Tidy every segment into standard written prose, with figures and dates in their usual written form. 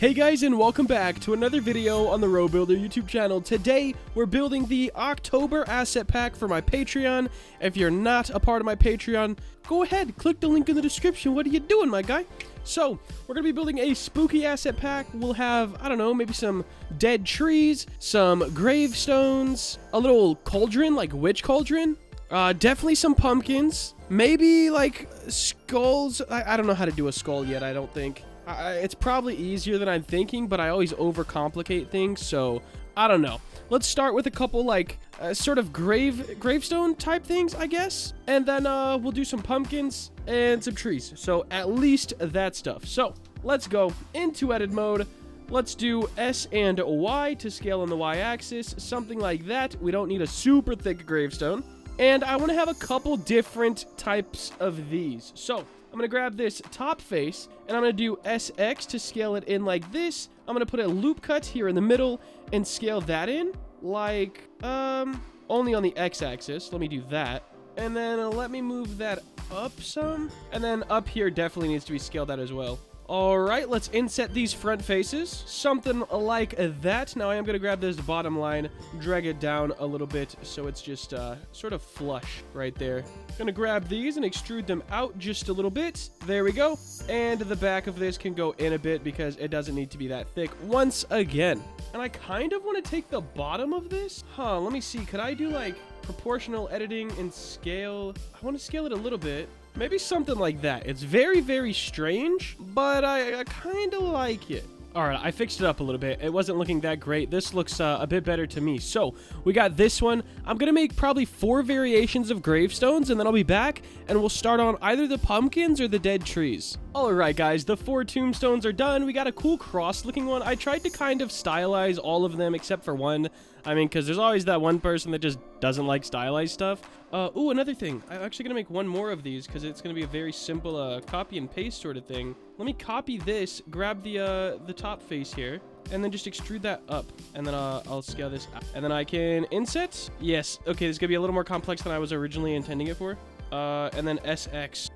Hey guys, and welcome back to another video on the Row Builder YouTube channel. Today, we're building the October asset pack for my Patreon. If you're not a part of my Patreon, go ahead, click the link in the description. What are you doing, my guy? So, we're going to be building a spooky asset pack. We'll have, I don't know, maybe some dead trees, some gravestones, a little cauldron, like witch cauldron. Definitely some pumpkins. Maybe, like, skulls. I don't know how to do a skull yet, I don't think. It's probably easier than I'm thinking, but I always overcomplicate things, so I don't know. Let's start with a couple, like, sort of gravestone type things, I guess. And then we'll do some pumpkins and some trees. So at least that stuff. So let's go into edit mode. Let's do S and Y to scale on the Y-axis, something like that. We don't need a super thick gravestone. And I want to have a couple different types of these. So I'm going to grab this top face, and I'm going to do SX to scale it in like this. I'm going to put a loop cut here in the middle and scale that in like, only on the X-axis. Let me do that. And then let me move that up some. And then up here definitely needs to be scaled out as well. All right, let's inset these front faces. Something like that. Now I am going to grab this bottom line, drag it down a little bit so it's just sort of flush right there. Going to grab these and extrude them out just a little bit. There we go. And the back of this can go in a bit because it doesn't need to be that thick once again. And I kind of want to take the bottom of this. Let me see. Could I do like proportional editing and scale? I want to scale it a little bit. Maybe something like that. It's very, very strange, but I kind of like it. All right, I fixed it up a little bit. It wasn't looking that great. This looks a bit better to me. So we got this one. I'm going to make probably 4 variations of gravestones, and then I'll be back, and we'll start on either the pumpkins or the dead trees. All right, guys, the 4 tombstones are done. We got a cool cross-looking one. I tried to kind of stylize all of them except for one. I mean, because there's always that one person that just doesn't like stylized stuff. Ooh, another thing. I'm actually going to make one more of these because it's going to be a very simple copy and paste sort of thing. Let me copy this, grab the top face here, and then just extrude that up. And then I'll scale this out. And then I can inset. Yes. Okay, this is going to be a little more complex than I was originally intending it for. And then SX.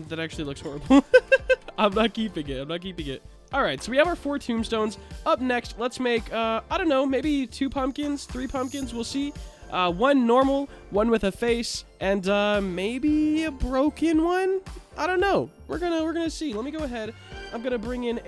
That actually looks horrible. I'm not keeping it. I'm not keeping it. All right, so we have our 4 tombstones. Up next, let's make, I don't know, maybe 2 pumpkins, 3 pumpkins, we'll see. 1 normal, 1 with a face, and maybe a broken one? I don't know. We're gonna see. Let me go ahead. I'm gonna bring in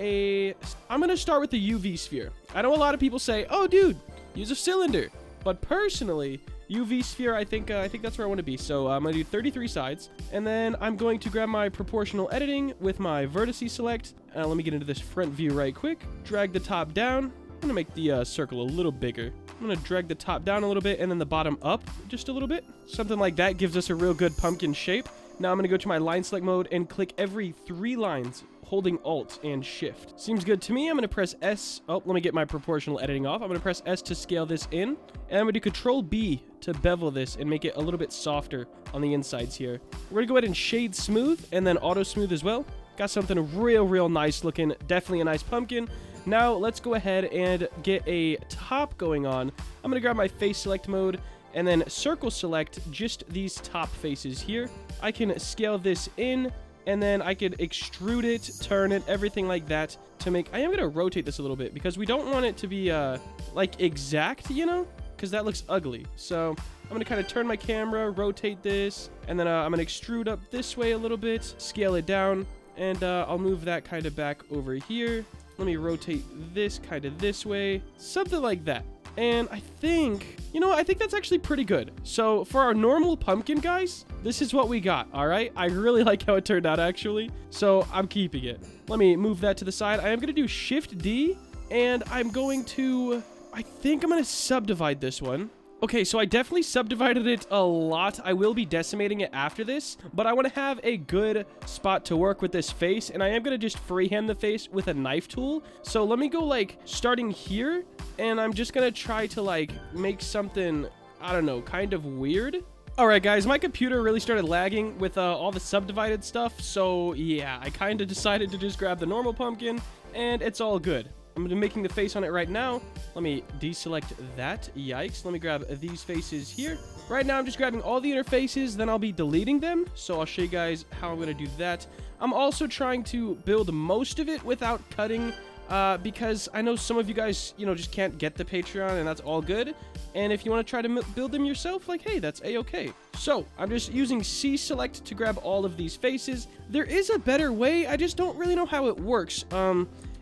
I'm gonna start with the UV sphere. I know a lot of people say, oh, dude, use a cylinder. But personally, UV sphere, I think that's where I want to be. So I'm going to do 33 sides. And then I'm going to grab my proportional editing with my vertices select. Let me get into this front view right quick. Drag the top down. I'm going to make the circle a little bigger. I'm going to drag the top down a little bit and then the bottom up just a little bit. Something like that gives us a real good pumpkin shape. Now I'm going to go to my line select mode and click every 3 lines, holding Alt and Shift. Seems good to me. I'm going to press S. Oh, let me get my proportional editing off. I'm going to press S to scale this in. And I'm going to do Control B to bevel this and make it a little bit softer on the insides here. We're going to go ahead and shade smooth and then auto smooth as well. Got something real nice looking. Definitely a nice pumpkin. Now let's go ahead and get a top going on. I'm going to grab my face select mode and then circle select just these top faces here. I can scale this in. And then I could extrude it, turn it, everything like that to make... I am going to rotate this a little bit because we don't want it to be, like, exact, you know? Because that looks ugly. So I'm going to kind of turn my camera, rotate this, and then I'm going to extrude up this way a little bit, scale it down, and I'll move that kind of back over here. Let me rotate this kind of this way, something like that. And I think, you know, I think that's actually pretty good. So for our normal pumpkin, guys, this is what we got, all right? I really like how it turned out, actually. So I'm keeping it. Let me move that to the side. I am going to do Shift D, and I'm going to, I think I'm going to subdivide this one. Okay, so I definitely subdivided it a lot. I will be decimating it after this, but I want to have a good spot to work with this face, and I am going to just freehand the face with a knife tool. So let me go, like, starting here, and I'm just going to try to, like, make something, I don't know, kind of weird. All right, guys, my computer really started lagging with all the subdivided stuff, so yeah, I kind of decided to just grab the normal pumpkin, and it's all good. I'm I'm making the face on it right now. Let me deselect that. Yikes. Let me grab these faces here. Right now, I'm just grabbing all the interfaces, then I'll be deleting them. So I'll show you guys how I'm going to do that. I'm also trying to build most of it without cutting, because I know some of you guys, you know, just can't get the Patreon, and that's all good. And if you want to try to build them yourself, like, hey, that's a-okay. So I'm just using C-select to grab all of these faces. There is a better way. I just don't really know how it works.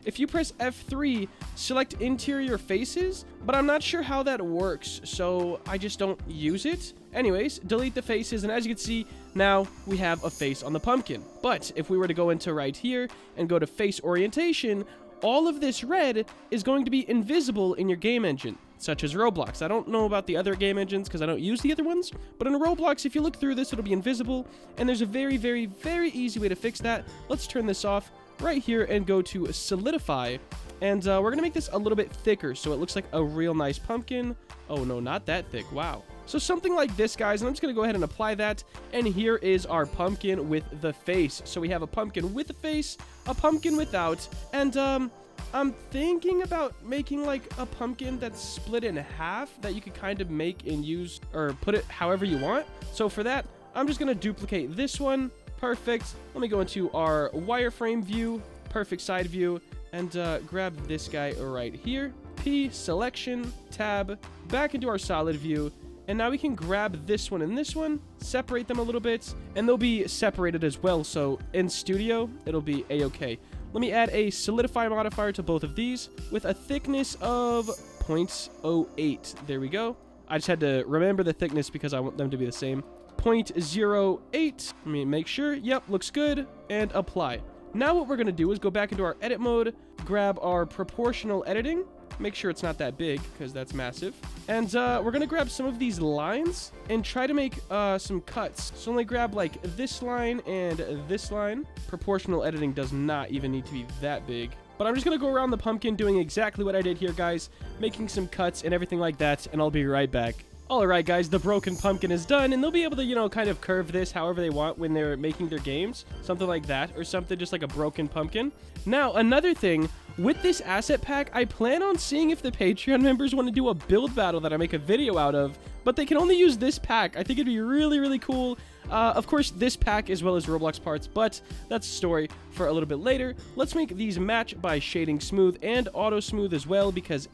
If you press F3, select interior faces, but I'm not sure how that works, so I just don't use it. Anyways, delete the faces, and as you can see, now we have a face on the pumpkin. But if we were to go into right here and go to face orientation, all of this red is going to be invisible in your game engine, such as Roblox. I don't know about the other game engines because I don't use the other ones, but in Roblox, if you look through this, it'll be invisible, and there's a very, very, very easy way to fix that. Let's turn this off right here and go to solidify, and we're gonna make this a little bit thicker so it looks like a real nice pumpkin. Oh no, not that thick. Wow. So something like this, guys, and I'm just gonna go ahead and apply that, and here is our pumpkin with the face. So we have a pumpkin with a face, a pumpkin without, and I'm thinking about making like a pumpkin that's split in half that you could kind of make and use or put it however you want. So for that, I'm just gonna duplicate this one. Perfect. Let me go into our wireframe view, perfect side view, and grab this guy right here. P, selection, tab, back into our solid view, and now we can grab this one and this one, separate them a little bit, and they'll be separated as well, so in Studio, it'll be a-okay. Let me add a solidify modifier to both of these with a thickness of 0.08. There we go. I just had to remember the thickness because I want them to be the same. 0.08. Let me make sure. Yep, looks good. And apply. Now what we're going to do is go back into our edit mode, grab our proportional editing, make sure it's not that big because that's massive. And we're going to grab some of these lines and try to make some cuts. So only grab like this line and this line. Proportional editing does not even need to be that big. But I'm just going to go around the pumpkin doing exactly what I did here, guys, making some cuts and everything like that, and I'll be right back. Alright guys, the broken pumpkin is done, and they'll be able to, you know, kind of curve this however they want when they're making their games. Something like that, or something just like a broken pumpkin. Now, another thing, with this asset pack, I plan on seeing if the Patreon members want to do a build battle that I make a video out of, but they can only use this pack. I think it'd be really, really cool. Of course, this pack as well as Roblox parts, but that's a story for a little bit later. Let's make these match by shading smooth and auto smooth as well, because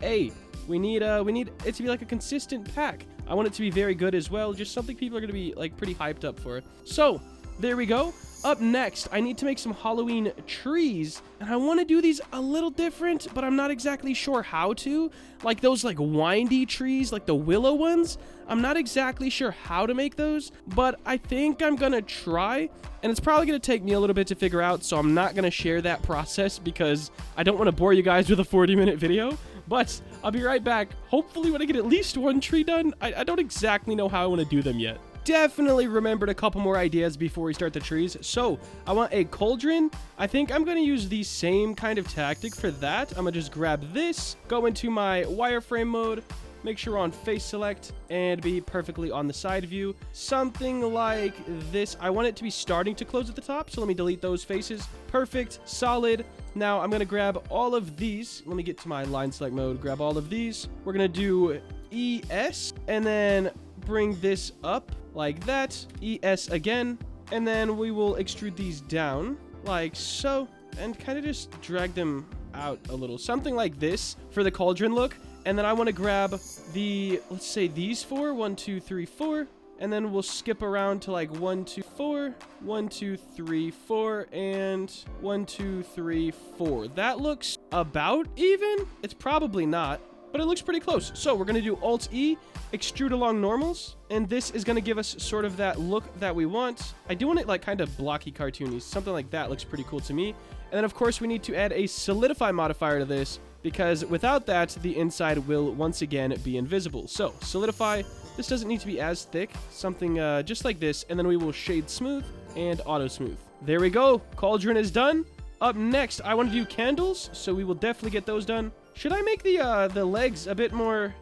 we need it to be like a consistent pack. I want it to be very good as well, just something people are going to be like pretty hyped up for. So, there we go. Up next, I need to make some Halloween trees, and I want to do these a little different, but I'm not exactly sure how to. Like those like windy trees, like the willow ones, I'm not exactly sure how to make those, but I think I'm gonna try, and it's probably gonna take me a little bit to figure out, so I'm not gonna share that process because I don't want to bore you guys with a 40-minute video. But I'll be right back, hopefully when I get at least one tree done. I don't exactly know how I want to do them yet. Definitely remembered a couple more ideas before we start the trees. So, I want a cauldron. I think I'm going to use the same kind of tactic for that. I'm going to just grab this, go into my wireframe mode, make sure we're on face select, and be perfectly on the side view. Something like this. I want it to be starting to close at the top, so let me delete those faces. Perfect, solid. Now, I'm going to grab all of these. Let me get to my line select mode, grab all of these. We're going to do ES, and then bring this up like that. ES again, and then we will extrude these down like so, and kind of just drag them out a little. Something like this for the cauldron look. And then I want to grab the, let's say these four, 1, 2, 3, 4, and then we'll skip around to like 1, 2, 4, 1, 2, 3, 4, and 1, 2, 3, 4. That looks about even. It's probably not, but it looks pretty close. So we're going to do Alt-E, extrude along normals, and this is going to give us sort of that look that we want. I do want it like kind of blocky cartoony. Something like that looks pretty cool to me. And then of course we need to add a solidify modifier to this, because without that, the inside will once again be invisible. So, solidify. This doesn't need to be as thick. Something just like this, and then we will shade smooth and auto smooth. There we go. Cauldron is done. Up next, I want to do candles, so we will definitely get those done. Should I make the legs a bit more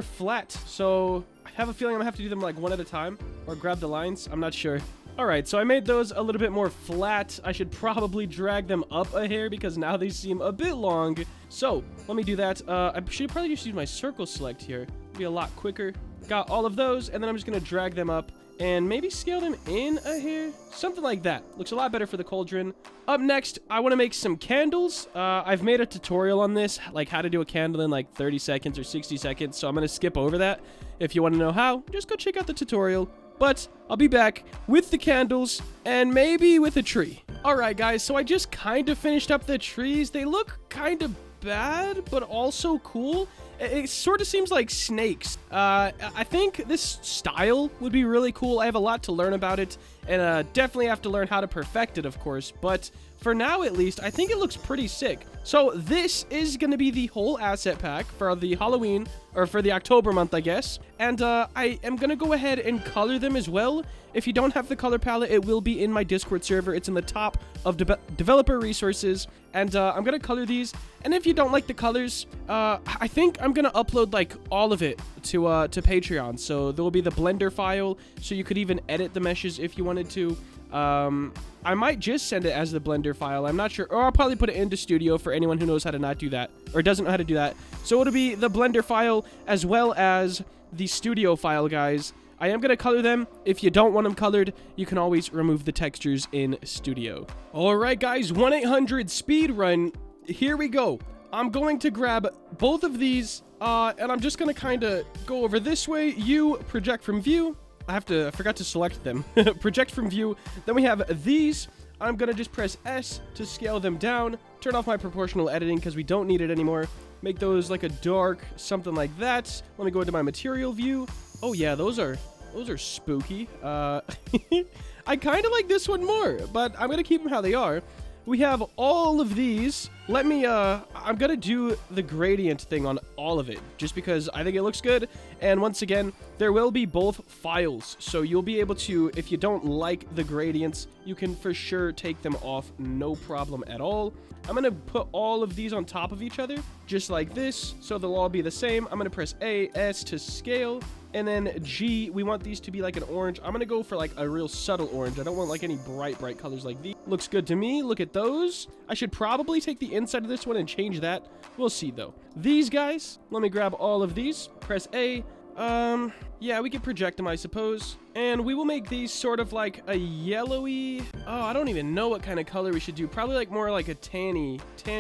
flat? So I have a feeling I'm gonna have to do them like one at a time, or grab the lines. I'm not sure. Alright, so I made those a little bit more flat. I should probably drag them up a hair because now they seem a bit long. So, let me do that. I should probably just use my circle select here. It'll be a lot quicker. Got all of those, and then I'm just going to drag them up and maybe scale them in a hair. Something like that. Looks a lot better for the cauldron. Up next, I want to make some candles. I've made a tutorial on this, like how to do a candle in like 30 seconds or 60 seconds, so I'm going to skip over that. If you want to know how, just go check out the tutorial. But I'll be back with the candles and maybe with a tree. Alright guys, so I just kind of finished up the trees. They look kind of bad, but also cool. It sort of seems like snakes. I think this style would be really cool. I have a lot to learn about it, and definitely have to learn how to perfect it, of course. But for now, at least, I think it looks pretty sick. So this is going to be the whole asset pack for the Halloween, or for the October month, I guess. And I am going to go ahead and color them as well. If you don't have the color palette, it will be in my Discord server. It's in the top of developer resources. And I'm going to color these. And if you don't like the colors, I think I'm going to upload like all of it to Patreon. So there will be the Blender file, so you could even edit the meshes if you wanted to. I might just send it as the Blender file. I'm not sure. Or I'll probably put it into Studio for anyone who knows how to not do that, or doesn't know how to do that. So it'll be the Blender file as well as the Studio file, guys. I am going to color them. If you don't want them colored, you can always remove the textures in Studio. Alright guys, 1-800 speed run. Here we go. I'm going to grab both of these, and I'm just going to kind of go over this way. You project from view. I forgot to select them. Project from view. Then we have these. I'm going to just press S to scale them down. Turn off my proportional editing because we don't need it anymore. Make those like a dark, something like that. Let me go into my material view. Oh yeah, those are spooky. I kind of like this one more, but I'm going to keep them how they are. We have all of these. Let me, I'm going to do the gradient thing on all of it, just because I think it looks good. And once again, there will be both files, so you'll be able to, if you don't like the gradients, you can for sure take them off, no problem at all. I'm going to put all of these on top of each other, just like this, so they'll all be the same. I'm going to press A, S to scale, and then G, we want these to be like an orange. I'm going to go for like a real subtle orange. I don't want like any bright colors like these. Looks good to me. Look at those. I should probably take the inside of this one and change that. We'll see though. These guys, let me grab all of these. Press A. Yeah, we can project them, I suppose. And we will make these sort of like a yellowy... Oh, I don't even know what kind of color we should do. Probably like more like a tan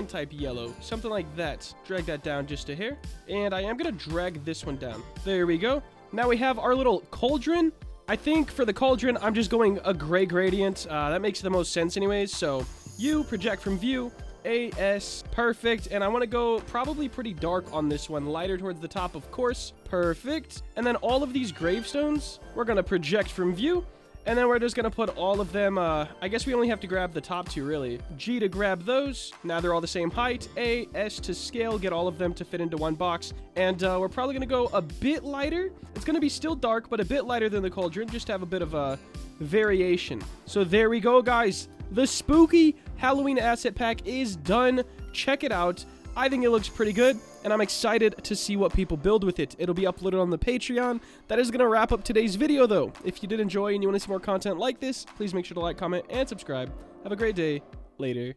type yellow. Something like that. Drag that down just a hair. And I am going to drag this one down. There we go. Now we have our little cauldron. I think for the cauldron, I'm just going a gray gradient. That makes the most sense anyways. So you project from view. AS, perfect. And I want to go probably pretty dark on this one, lighter towards the top, of course. Perfect. And then all of these gravestones, we're going to project from view. And then we're just going to put all of them, I guess we only have to grab the top two, really. G to grab those. Now they're all the same height. A, S to scale, get all of them to fit into one box. And we're probably going to go a bit lighter. It's going to be still dark, but a bit lighter than the cauldron, just to have a bit of a variation. So there we go, guys. The spooky Halloween asset pack is done. Check it out. I think it looks pretty good, and I'm excited to see what people build with it. It'll be uploaded on the Patreon. That is going to wrap up today's video, though. If you did enjoy and you want to see more content like this, please make sure to like, comment, and subscribe. Have a great day. Later.